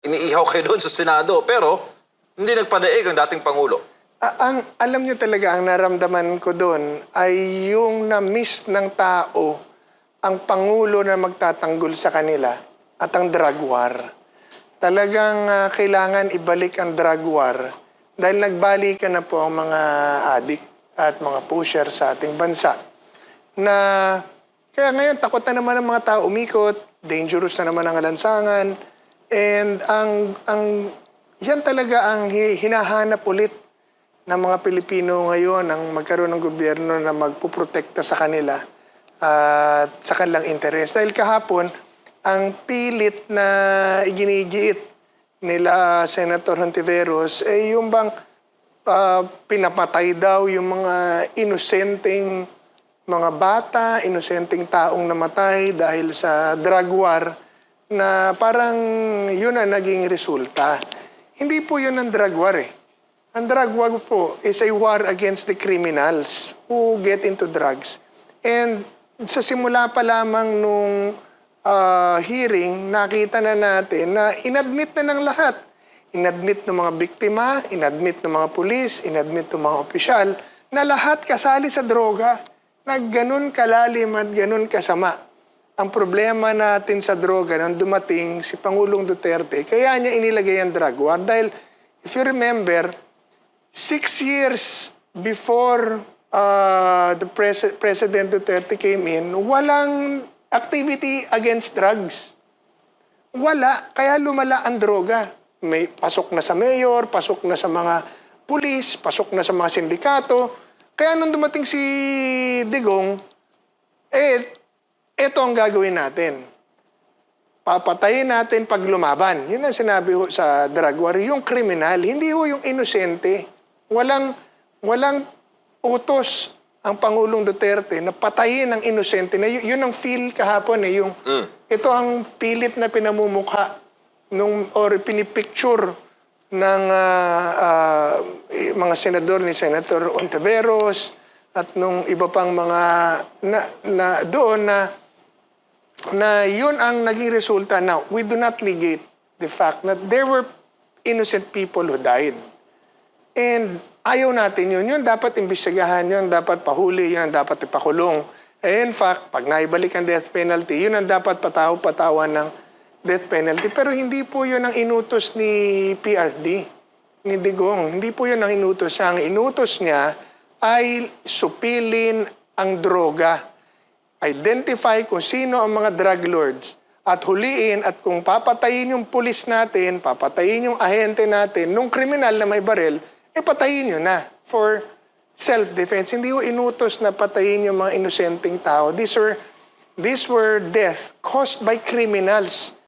iniihaw kayo doon sa Senado, pero hindi nagpadaig ang dating Pangulo. Alam nyo talaga, ang naramdaman ko doon ay yung na-miss ng tao ang Pangulo na magtatanggol sa kanila at ang drug war. Talagang kailangan ibalik ang drug war dahil nagbalikan na po ang mga adik at mga pusher sa ating bansa. Na kaya ngayon takot na naman ang mga tao umikot, dangerous na naman ang lansangan, and yan talaga ang hinahanap ulit ng mga Pilipino ngayon ang magkaroon ng gobyerno na magpuprotekta sa kanila at sa kanilang interes. Dahil kahapon, ang pilit na iginigiit nila Senator Hontiveros ay yung bang pinapatay daw yung mga inosenteng mga bata, inosenteng taong namatay dahil sa drug war na parang yun ang naging resulta. Hindi po yun ang drug war eh. Ang drug war po is a war against the criminals who get into drugs. And sa simula pa lamang nung hearing, nakita na natin na inadmit na ng lahat. Inadmit ng mga biktima, inadmit ng mga pulis, inadmit ng mga opisyal na lahat kasali sa droga na ganun kalalim at ganun kasama. Ang problema natin sa droga nang dumating si Pangulong Duterte, kaya niya inilagay ang drug war. Dahil if you remember, 6 years before the President Duterte came in, walang activity against drugs. Wala, kaya lumala ang droga. May pasok na sa mayor, pasok na sa mga pulis, pasok na sa mga sindikato. Kaya nung dumating si Digong, eto ang gagawin natin. Papatayin natin pag lumaban. Yun ang sinabi ho sa drug war. Yung kriminal, hindi ho yung inosente. Walang utos ang Pangulong Duterte na patayin ang inosente. Na yun ang feel kahapon eh. Ito ang pilit na pinamumukha or pinipicture ng mga senador ni Senator Hontiveros at nung iba pang mga doon na yun ang naging resulta. Now, we do not negate the fact that there were innocent people who died. And ayaw natin yun. Yun dapat imbestigahan, yun dapat pahuli, yun ang dapat ipakulong. In fact, pag naibalik ang death penalty, yun ang dapat patawan ng death penalty. Pero hindi po yun ang inutos ni PRD, ni Digong. Hindi po yun ang inutos niya. Ang inutos niya ay supilin ang droga. Identify kung sino ang mga drug lords at huliin at kung papatayin yung pulis natin, papatayin yung ahente natin, nung kriminal na may baril, patayin nyo na for self-defense. Hindi ko inutos na patayin yung mga inosenteng tao. These were death caused by criminals.